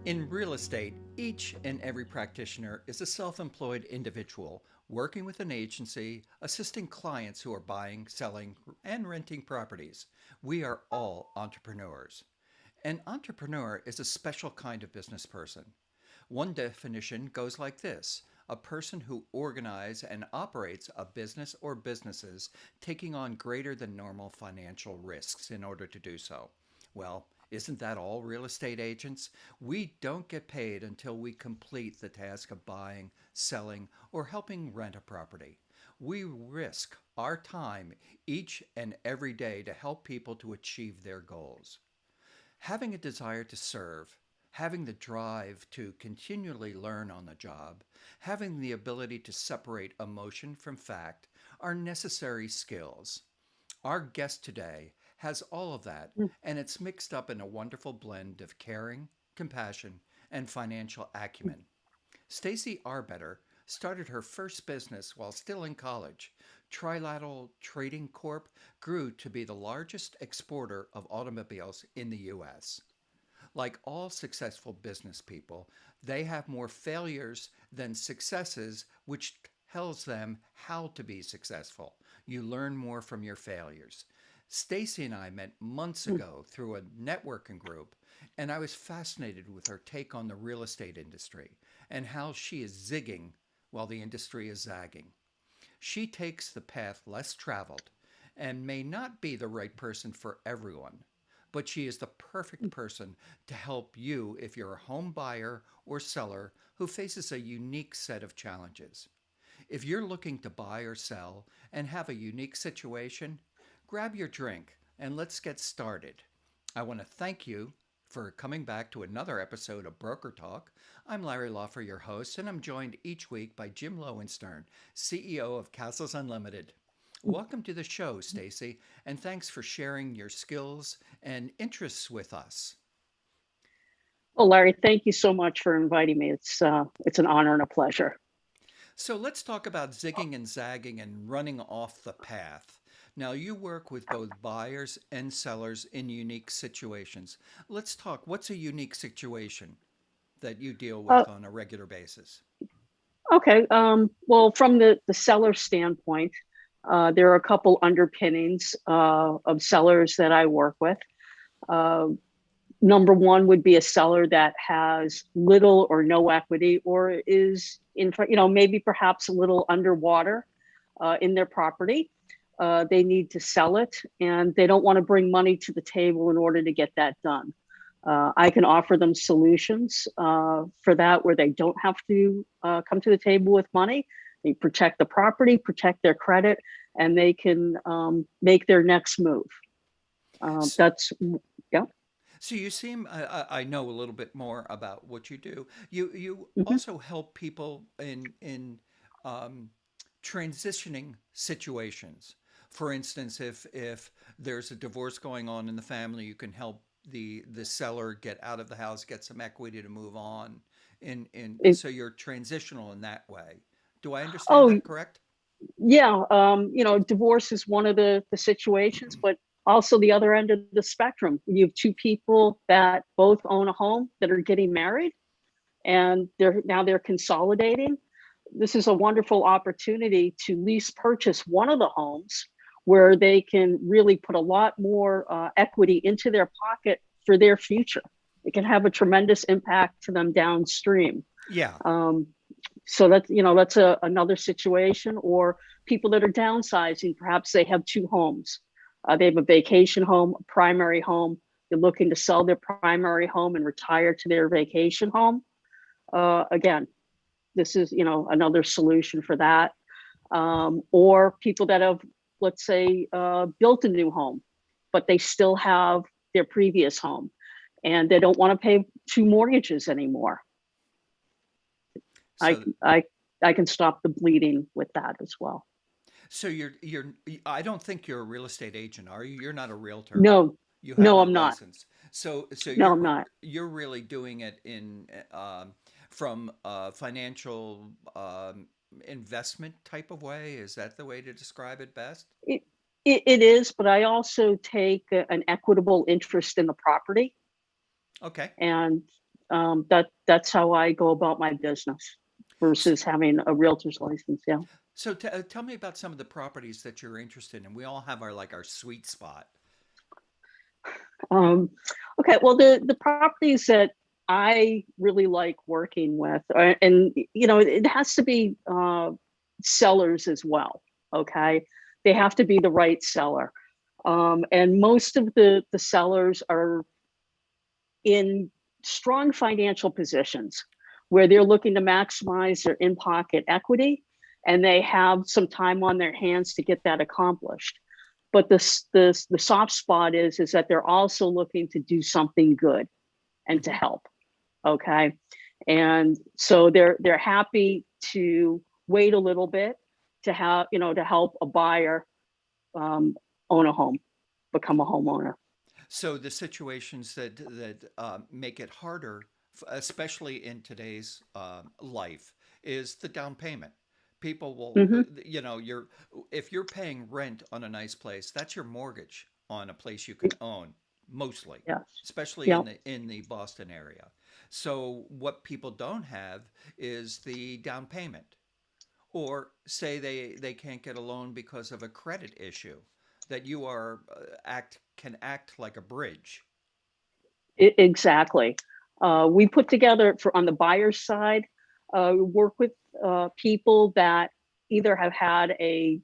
In real estate, each and every practitioner is a self employed individual working with an agency, assisting clients who are buying, selling, and renting properties. We are all entrepreneurs. An entrepreneur is a special kind of business person. One definition goes like this: a person who organizes and operates a business or businesses taking on greater than normal financial risks in order to do so. Well, isn't that all real estate agents? We don't get paid until we complete the task of buying, selling, or helping rent a property. We risk our time each and every day to help people to achieve their goals. Having a desire to serve, having the drive to continually learn on the job, having the ability to separate emotion from fact are necessary skills. Our guest today has all of that, Mm. and it's mixed up in a wonderful blend of caring, compassion, and financial acumen. Stacey Arbetter started her first business while still in college. Trilateral Trading Corp grew to be the largest exporter of automobiles in the US. Like all successful business people, they have more failures than successes, which tells them how to be successful. You learn more from your failures. Stacy and I met months Mm. ago through a networking group, and I was fascinated with her take on the real estate industry and how she is zigging while the industry is zagging. She takes the path less traveled and may not be the right person for everyone, but she is the perfect person to help you if you're a home buyer or seller who faces a unique set of challenges. If you're looking to buy or sell and have a unique situation, grab your drink and let's get started. I want to thank you for coming back to another episode of Broker Talk. I'm Larry Lawfer, your host, and I'm joined each week by Jim Lowenstern, CEO of Castles Unlimited. Welcome to the show, Stacy, and thanks for sharing your skills and interests with us. Well, Larry, thank you so much for inviting me. It's an honor and a pleasure. So let's talk about zigging and zagging and running off the path. Now, you work with both buyers and sellers in unique situations. Let's talk. What's a unique situation that you deal Uh, with on a regular basis? okay. Well, from the seller standpoint, there are a couple underpinnings of sellers that I work with. Uh, Number one would be a seller that has little or no equity, or is maybe perhaps a little underwater in their property. They need to sell it, and they don't want to bring money to the table in order to get that done. I can offer them solutions for that where they don't have to come to the table with money. They protect the property, protect their credit, and they can make their next move. S- That's yeah. So you seem I know a little bit more about what you do. You Mhm. also help people in um, transitioning situations. For instance, if there's a divorce going on in the family, you can help the seller get out of the house, get some equity to move on. In It, so you're transitional in that way. Do I understand oh, that correct? yeah. Divorce is one of the situations, but also the other end of the spectrum. You have two people that both own a home that are getting married, and they're consolidating. This is a wonderful opportunity to lease purchase one of the homes where they can really put a lot more equity into their pocket for their future. It can have a tremendous impact to them downstream. Yeah. Um, so that's another situation. Or people that are downsizing, perhaps they have two homes. They have a vacation home, a primary home. They're looking to sell their primary home and retire to their vacation home. Again, this is another solution for that. Or people that have, let's say, built a new home, but they still have their previous home, and they don't want to pay two mortgages anymore. I So I I can stop the bleeding with that as well. so you're I don't think you're a real estate agent, are you? You're not a realtor. No, You have no, no I'm not. license. So No, I'm not. you're really doing it in from a financial investment type of way. Is that the way to describe it best? It, it is, but I also take an equitable interest in the property, Okay. and That's how I go about my business S- versus having a realtor's license. Yeah. So tell me about some of the properties that you're interested in. We all have our sweet spot. Um, okay. Well, the properties that I really like working with, and it has to be sellers as well. Okay, they have to be the right seller, and most of the sellers are in strong financial positions where they're looking to maximize their in-pocket equity, and they have some time on their hands to get that accomplished. But the soft spot is that they're also looking to do something good and to Hmm. help. Okay, and so they're happy to wait a little bit to have to help a buyer um, own a home, become a homeowner. So the situations that make it harder, especially in today's life, is the down payment. People will, Hmm. you're if you're paying rent on a nice place, that's your mortgage on a place you can own, mostly, Yes. especially Yeah. in the Boston area. So what people don't have is the down payment, or say they can't get a loan because of a credit issue, that you are act can act like a bridge. Exactly. We put together for on the buyer's side, work with people that either have had a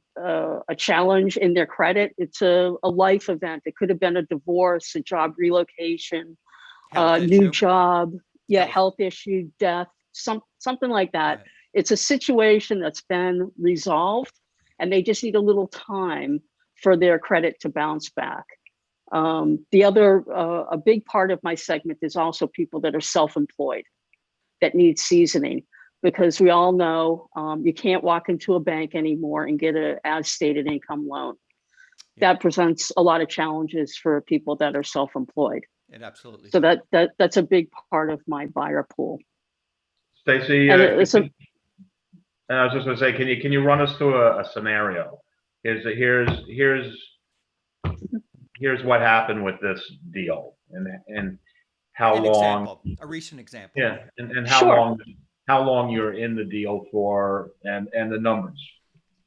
challenge in their credit. It's a life event. It could have been a divorce, a job relocation, Health new issue. job, yeah, Health. health issue, death, something like that. Right. It's a situation that's been resolved, and they just need a little time for their credit to bounce back. The other, a big part of my segment is also people that are self-employed that need seasoning, because we all know you can't walk into a bank anymore and get a as stated income loan. Yeah, That presents a lot of challenges for people that are self-employed. it absolutely So does. that's a big part of my buyer pool. Stacey, And it's a I was just going to say, can you run us through a scenario? Here's what happened with this deal, and how An long, example, a recent example. yeah, and Sure. how long you're in the deal for, and the numbers.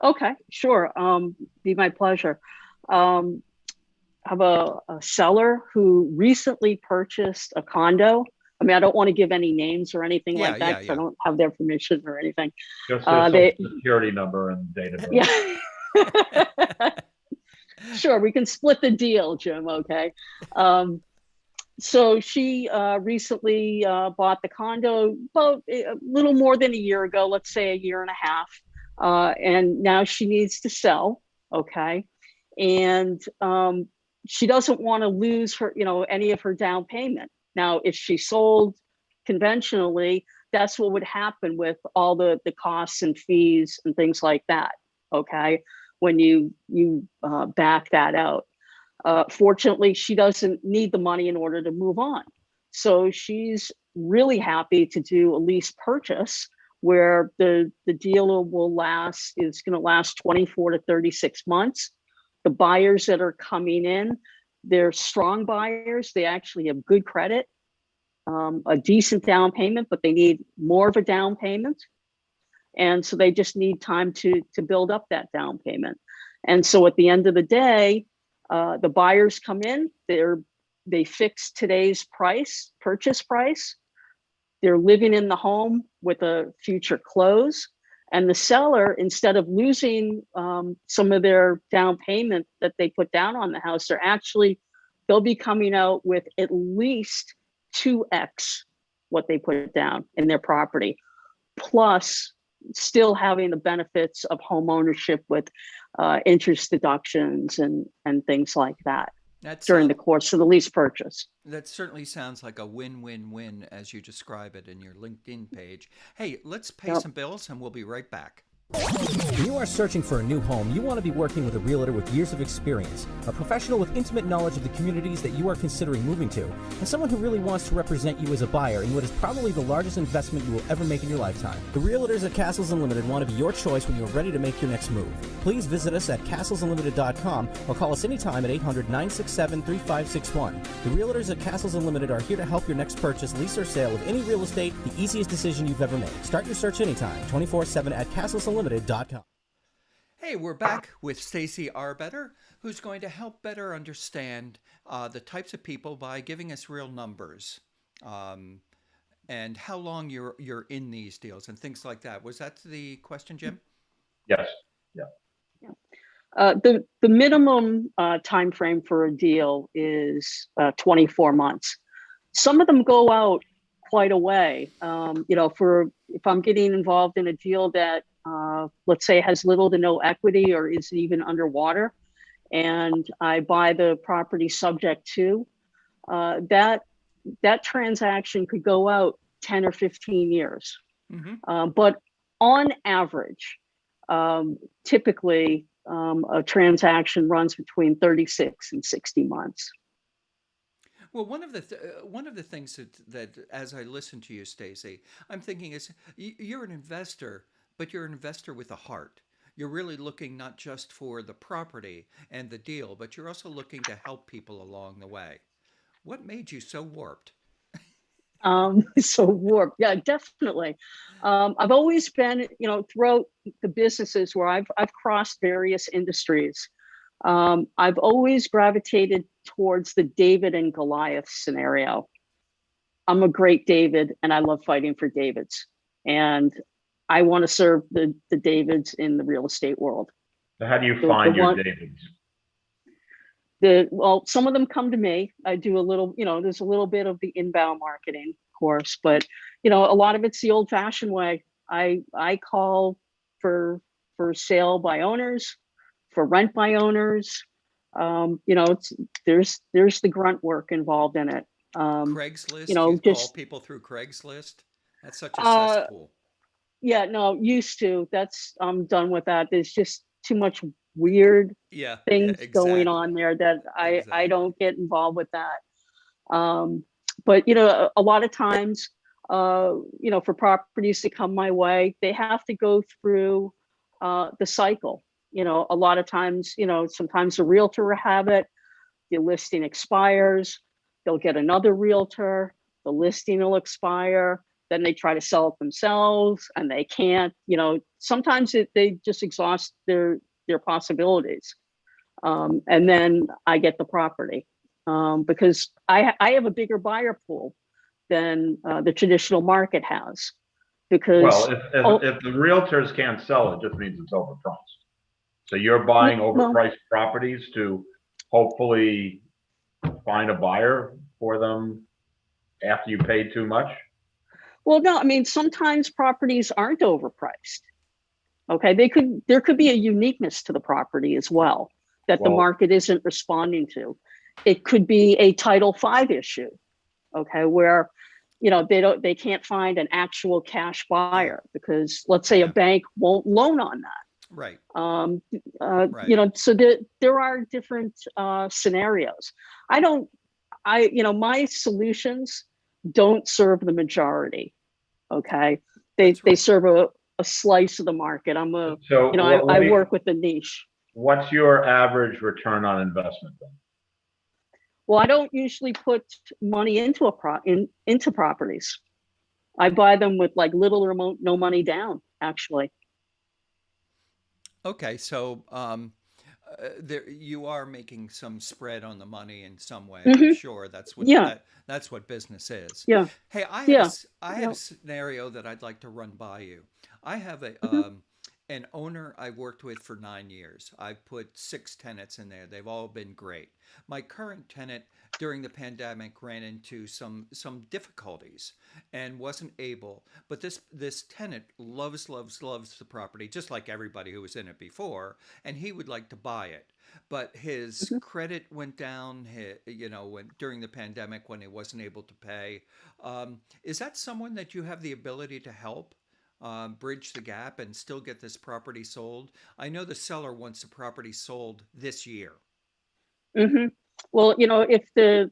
Okay, sure. Be my pleasure. Um, I have a seller who recently purchased a condo. I mean, I don't want to give any names or anything Yeah, like that yeah, because I yeah. don't have their permission or anything. Just their social They, security number and date of birth. yeah, sure, we can split the deal, Jim. Okay. Um, so she recently bought the condo about a little more than a year ago, let's say a year and a half, and now she needs to sell. Okay, and she doesn't want to lose her, any of her down payment. Now, if she sold conventionally, that's what would happen with all the costs and fees and things like that. Okay, when you back that out. Fortunately, she doesn't need the money in order to move on. So she's really happy to do a lease purchase where the deal will last is going to last 24 to 36 months. The buyers that are coming in, they're strong buyers. They actually have good credit, a decent down payment, but they need more of a down payment. And so they just need time to build up that down payment. And so at the end of the day, the buyers come in, they fix today's price, purchase price. They're living in the home with a future close. And the seller, instead of losing some of their down payment that they put down on the house, they'll be coming out with at least 2x what they put down in their property, plus still having the benefits of home ownership with interest deductions and things like that That's during the course of the lease purchase. that certainly sounds like a win-win-win as you describe it in your LinkedIn page. Hey, let's pay Yep. some bills and we'll be right back. When you are searching for a new home, you want to be working with a realtor with years of experience, a professional with intimate knowledge of the communities that you are considering moving to, and someone who really wants to represent you as a buyer in what is probably the largest investment you will ever make in your lifetime. The realtors at Castles Unlimited want to be your choice when you are ready to make your next move. Please visit us at castlesunlimited.com or call us anytime at 800-967-3561. The realtors at Castles Unlimited are here to help your next purchase, lease, or sale of any real estate the easiest decision you've ever made. Start your search anytime, 24/7 at castlesunlimited.com. Hey, we're back with Stacey Arbetter, who's going to help better understand the types of people by giving us real numbers, um, and how long you're in these deals and things like that. Was that the question, Jim? Yes. Yeah. The minimum time frame for a deal is 24 months. Some of them go out quite a way. For if I'm getting involved in a deal that let's say has little to no equity or is even underwater, and I buy the property subject to that transaction could go out 10 or 15 years. But on average, typically a transaction runs between 36 and 60 months. Well, one of the things that as I listen to you, Stacey, I'm thinking is you're an investor, but you're an investor with a heart. You're really looking not just for the property and the deal, but you're also looking to help people along the way. What made you so warped? So warped, yeah, definitely. I've always been, throughout the businesses where I've crossed various industries. I've always gravitated towards the David and Goliath scenario. I'm a great David, and I love fighting for Davids, and I want to serve the Davids in the real estate world. So how do you find your Davids? Well, some of them come to me. I do a little, there's a little bit of the inbound marketing, of course, but a lot of it's the old-fashioned way. I call for sale by owners, for rent by owners. There's the grunt work involved in it. Craigslist? You call people through Craigslist? That's such a cesspool. Yeah, no, used to. I'm done with that. There's just too much weird things going on there that I don't get involved with that. But a lot of times, for properties to come my way, they have to go through the cycle. A lot of times, sometimes the realtor will have it, the listing expires, they'll get another realtor, the listing will expire, then they try to sell it themselves and they can't. Sometimes they just exhaust their possibilities. And then I get the property because I have a bigger buyer pool than the traditional market has. Because if the realtors can't sell it, just means it's overpriced. So you're buying overpriced properties to hopefully find a buyer for them after you paid too much? Well, no, I mean, sometimes properties aren't overpriced. Okay, there could be a uniqueness to the property as well that the market isn't responding to. It could be a Title V issue, okay, where they can't find an actual cash buyer because let's say a bank won't loan on that. Right. Right. So there are different scenarios. My solutions don't serve the majority. Okay, they serve a slice of the market. I work with the niche. What's your average return on investment then? Well, I don't usually put money into into properties. I buy them with like little or no money down, actually. Okay, so there you are making some spread on the money in some way. I'm sure that's what that's what business is. Yeah. Hey, I had a scenario that I'd like to run by you. I have an owner I worked with for 9 years. I've put 6 tenants in there. They've all been great. My current tenant during the pandemic ran into some difficulties and wasn't able. But this tenant loves the property just like everybody who was in it before, and he would like to buy it. But his credit went down, during the pandemic when he wasn't able to pay. Is that someone that you have the ability to help? bridge the gap and still get this property sold? I know the seller wants the property sold this year. Hmm. Well, if the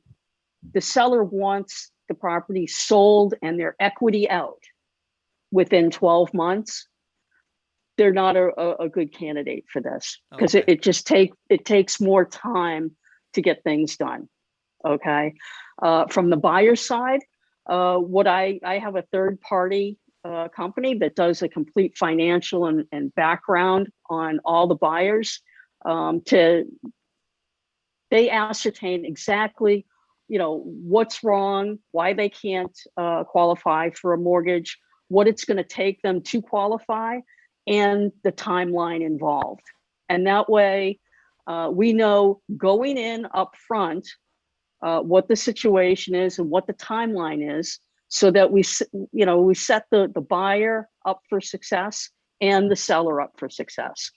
seller wants the property sold and their equity out within 12 months, they're not a good candidate for this, because Okay. it takes more time to get things done. Okay. From the buyer side, what I have a third party company that does a complete financial and background on all the buyers. They ascertain exactly, what's wrong, why they can't qualify for a mortgage, what it's going to take them to qualify, and the timeline involved. And that way, we know going in up front what the situation is and what the timeline is, so that we set the buyer up for success and the seller up for success.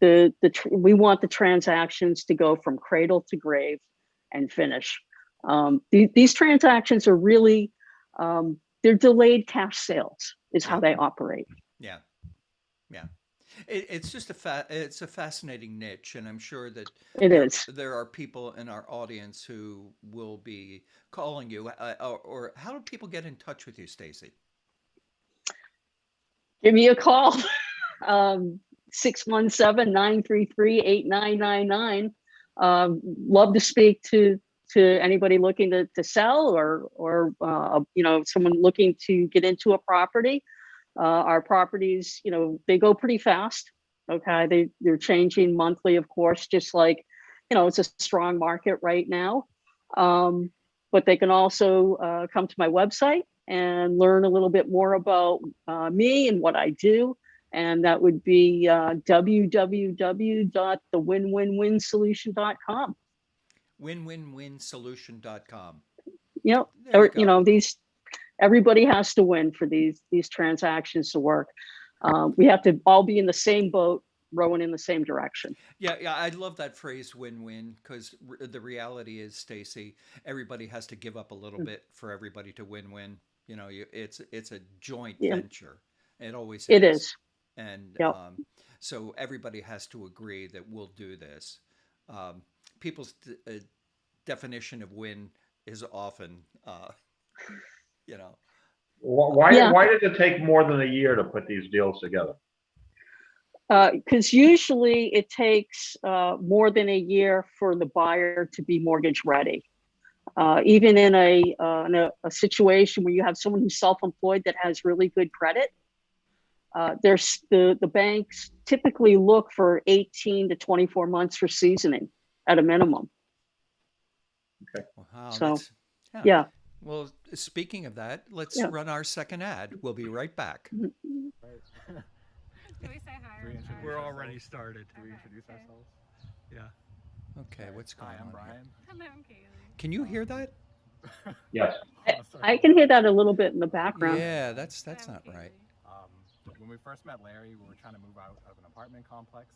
We want the transactions to go from cradle to grave and finish. These transactions are really, they're delayed cash sales is how they operate. Yeah. Yeah. It's just it's a fascinating niche, and I'm sure that It is. there are people in our audience who will be calling you. Or how do people get in touch with you, Stacey? Give me a call. 617-933-8999. Love to speak to anybody looking to sell, or someone looking to get into a property. Our properties, they go pretty fast. Okay, they're changing monthly, of course, just like, it's a strong market right now. But they can also come to my website and learn a little bit more about me and what I do. And that would be www.thewinwinsolution.com. Winwinsolution.com. Yep. There you go. Everybody has to win for these transactions to work. We have to all be in the same boat, rowing in the same direction. Yeah, I love that phrase win-win, because the reality is, Stacey, everybody has to give up a little bit for everybody to win-win. It's a joint Yeah, venture. It always it is. is. And Yep. so everybody has to agree that we'll do this. People's definition of win is often, you know, Why, Yeah. why does it take more than a year to put these deals together? Because usually it takes more than a year for the buyer to be mortgage ready. Even in a situation where you have someone who's self-employed that has really good credit, there's the banks typically look for 18 to 24 months for seasoning at a minimum. wow, So, yeah. yeah. Well, speaking of that, let's Yeah. run our second ad. We'll be right back. Do we say hi? We're already started. Do we introduce ourselves? Yeah. Okay, what's going Hi, I'm on here? Brian. Hello, I'm Kaylee. Can you hear that? Yes. I can hear that a little bit in the background. Yeah, that's I'm not Kaylee. right. When we first met Larry, we were trying to move out of an apartment complex.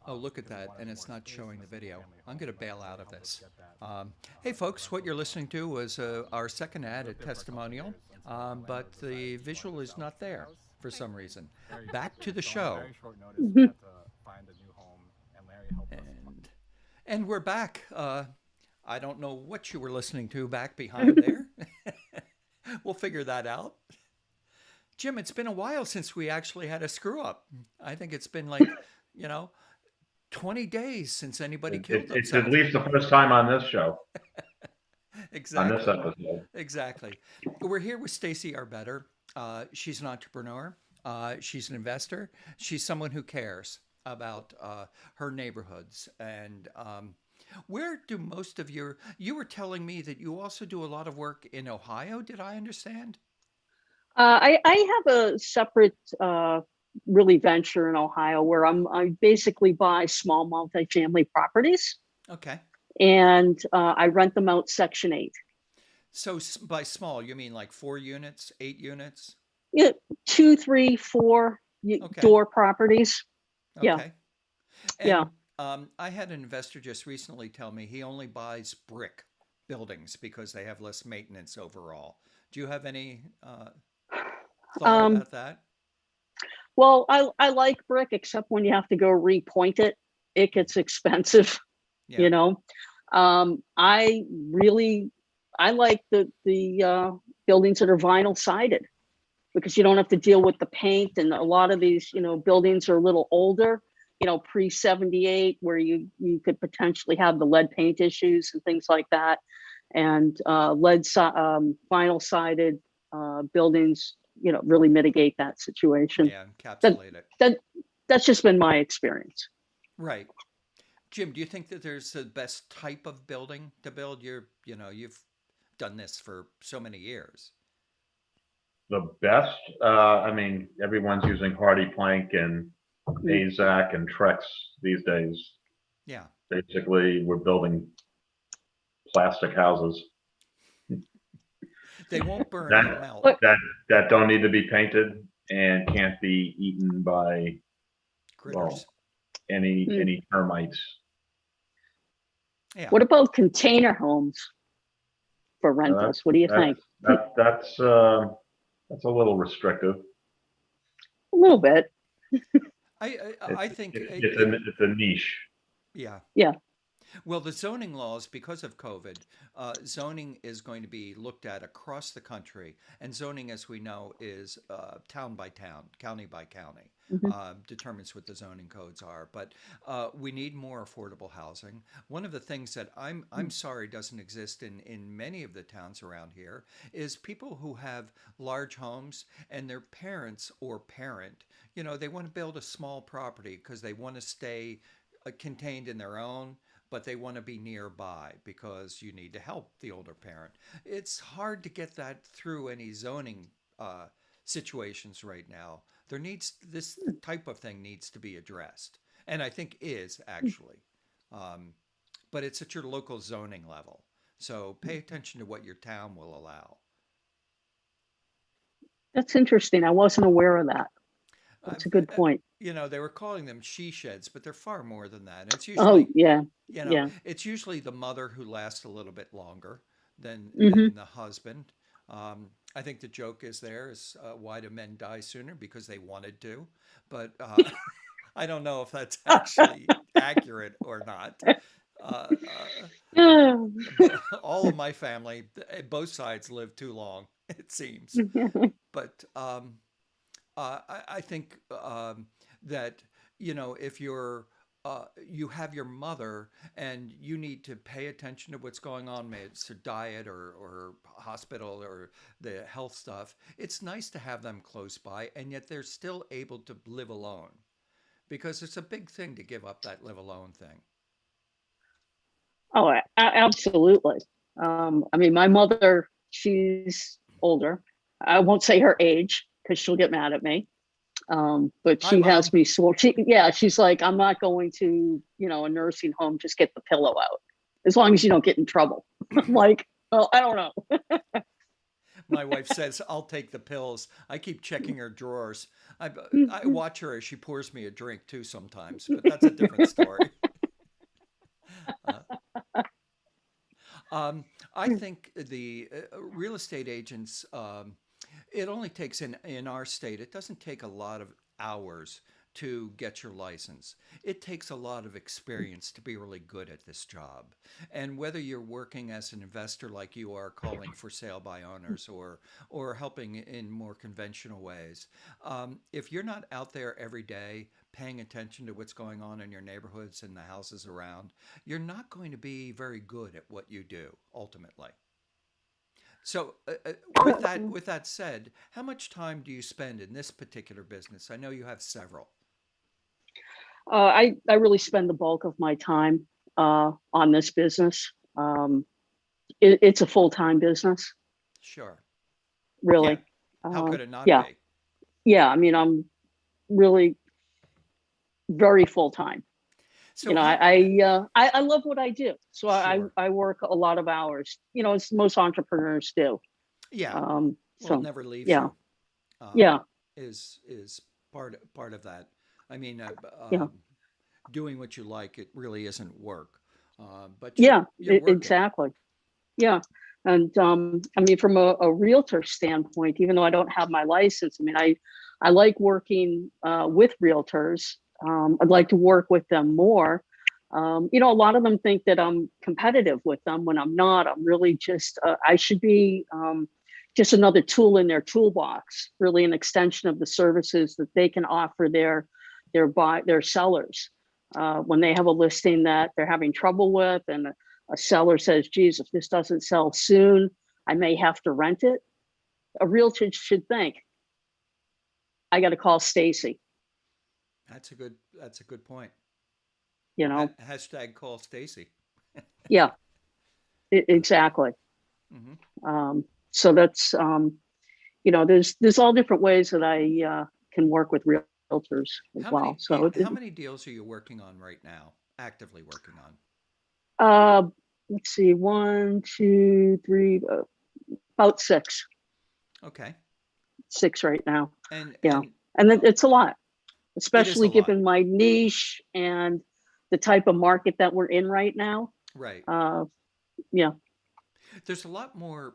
Oh, look at because we that, wanted and more it's not space showing in the a video. single-family I'm home, going to but bail Larry out of helped us this. get that. Hey, folks, what you're listening to was our second ad at Lived there for a couple Testimonial, years until the landlord but decided the he visual wanted is to not sell the there house. for some reason. Very Back to quickly. the So on show. very short notice, we had to find a new home, and Larry helped us. And we're back. I don't know what you were listening to back behind there. We'll figure that out. Jim, it's been a while since we actually had a screw up. I think it's been like, 20 days since anybody killed It's themselves. at least the first time on this show, on Exactly. this episode. Exactly. We're here with Stacey Arbetter. She's an entrepreneur. She's an investor. She's someone who cares about her neighborhoods. And where do most of you were telling me that you also do a lot of work in Ohio, did I understand? I have a separate really venture in Ohio where I basically buy small multifamily properties, Okay. and I rent them out Section 8. So by small, you mean like 4 units, 8 units? Yeah, 2, 3, 4 Okay. door properties. Yeah. Okay. Yeah. And I had an investor just recently tell me he only buys brick buildings because they have less maintenance overall. Do you have any thought Um, about that? Well, I like brick, except when you have to go repoint it, it gets expensive, Yeah. you know? I really, I like the buildings that are vinyl sided, because you don't have to deal with the paint, and a lot of these, buildings are a little older, pre-78, where you could potentially have the lead paint issues and things like that. And vinyl sided buildings, really mitigate that situation. Yeah, That encapsulate it. that that's just been my experience. Right. Jim, do you think that there's the best type of building to build? You've done this for so many years. The best, I mean, everyone's using hardy plank and AZAC and Trex these days. Yeah. Basically, we're building plastic houses They won't burn that or melt. that don't need to be painted and can't be eaten by, well, Critters. any termites. Yeah. What about container homes for rentals? What do you think? That's a little restrictive. A little bit. I think It's a niche. yeah. Yeah. Well, the zoning laws, because of COVID, zoning is going to be looked at across the country. And zoning, as we know, is town by town, county by county, determines what the zoning codes are. But we need more affordable housing. One of the things that I'm sorry doesn't exist in many of the towns around here is people who have large homes and their parents or parent, they want to build a small property because they want to stay contained in their own, but they want to be nearby because you need to help the older parent. It's hard to get that through any zoning situations right now. This type of thing needs to be addressed, and I think is actually, but it's at your local zoning level. So pay attention to what your town will allow. That's interesting. I wasn't aware of that. That's a good point. They were calling them she sheds, but they're far more than that. It's Oh, usually, yeah. it's usually the mother who lasts a little bit longer than the husband. I think the joke is why do men die sooner? Because they wanted to, but I don't know if that's actually accurate or not. All of my family, both sides live too long, it seems. But I think that if you have your mother and you need to pay attention to what's going on, maybe it's their diet or hospital or the health stuff. It's nice to have them close by, and yet they're still able to live alone, because it's a big thing to give up that live alone thing. Oh, absolutely. I mean, my mother, she's older. I won't say her age because she'll get mad at me. But Hi, she Mom. has me she's like, I'm not going to, a nursing home, just get the pillow out. As long as you don't get in trouble. I'm like, well, I don't know. My wife says, I'll take the pills. I keep checking her drawers. I watch her as she pours me a drink too sometimes, but that's a different story. I think the real estate agents, it only takes in our state, it doesn't take a lot of hours to get your license. It takes a lot of experience to be really good at this job. And whether you're working as an investor like you are, calling for sale by owners, or helping in more conventional ways, if you're not out there every day paying attention to what's going on in your neighborhoods and the houses around, you're not going to be very good at what you do ultimately. So, with that said, how much time do you spend in this particular business? I know you have several. I really spend the bulk of my time on this business. It's a full-time business, Sure. really. Yeah. How could it not yeah. be? Yeah, I mean, I'm really very full-time. So I love what I do. So Sure. I work a lot of hours, as most entrepreneurs do. Yeah. So Well, it never leaves yeah. you. Yeah. Is part of that. I mean, Yeah. doing what you like, it really isn't work. But Yeah, you're working. exactly. Yeah. And I mean, from a realtor standpoint, even though I don't have my license, I mean, I like working with realtors. I'd like to work with them more. A lot of them think that I'm competitive with them when I'm not. I'm really just, I should be just another tool in their toolbox, really an extension of the services that they can offer their sellers. When they have a listing that they're having trouble with and a seller says, geez, if this doesn't sell soon, I may have to rent it. A realtor should think, I got to call Stacey, That's a good point. you know? Hashtag call Stacey. Yeah, exactly. So that's, there's all different ways that I can work with realtors as well. So How many deals are you working on right now? Actively working on? let's see, 1, 2, 3, about six. Okay. 6 right now. And Yeah. and And it's a lot, it is especially a lot. given my niche and the type of market that we're in right now. Right. Yeah. There's a lot more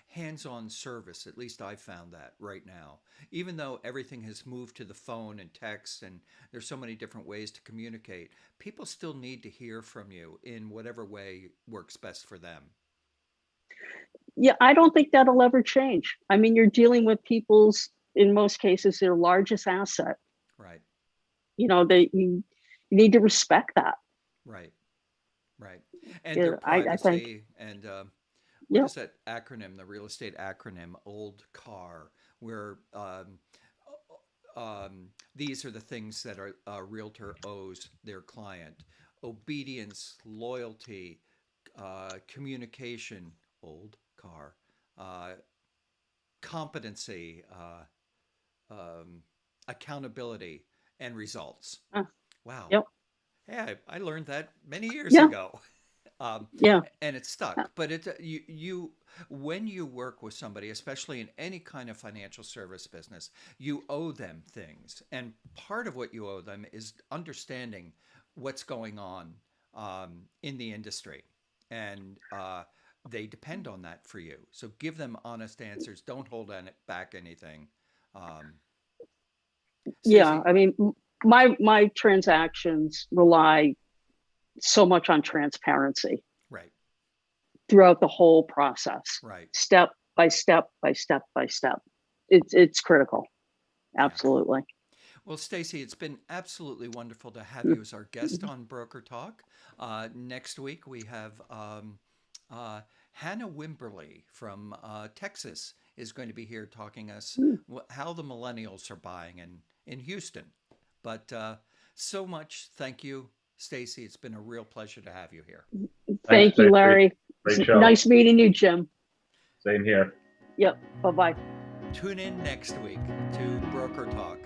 hands-on service. At least I found that right now. Even though everything has moved to the phone and text, and there's so many different ways to communicate, people still need to hear from you in whatever way works best for them. Yeah, I don't think that'll ever change. I mean, you're dealing with people's, in most cases, their largest asset. Right. You need to respect that. Right. Right. And Yeah, their I think, privacy and what yeah. is that acronym? The real estate acronym, old car, where these are the things that a realtor owes their client: obedience, loyalty, communication, old car, uh, competency, accountability, and results. Uh, Wow. yep. Hey, I learned that many years Yeah. ago. Um, Yeah. and it's stuck. But you when you work with somebody, especially in any kind of financial service business, you owe them things, and part of what you owe them is understanding what's going on in the industry, and they depend on that for you. So give them honest answers. Don't hold back anything. Um, Yeah. Stacey, I mean, my transactions rely so much on transparency right, throughout the whole process, right, step by step by step by step. It's critical. yeah. Absolutely. Well, Stacey, it's been absolutely wonderful to have you as our guest on Broker Talk. Next week, we have uh, Hannah Wimberly from Texas is going to be here talking us how the millennials are buying in Houston. But so much, thank you, Stacey. It's been a real pleasure to have you here. Thanks, Thank you, Stacey. Larry. Great show. Nice meeting you, Jim. Same here. Yep. Bye-bye. Tune in next week to Broker Talk,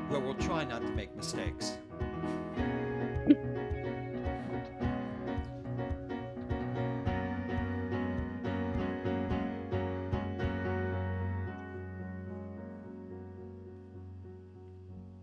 where we'll try not to make mistakes.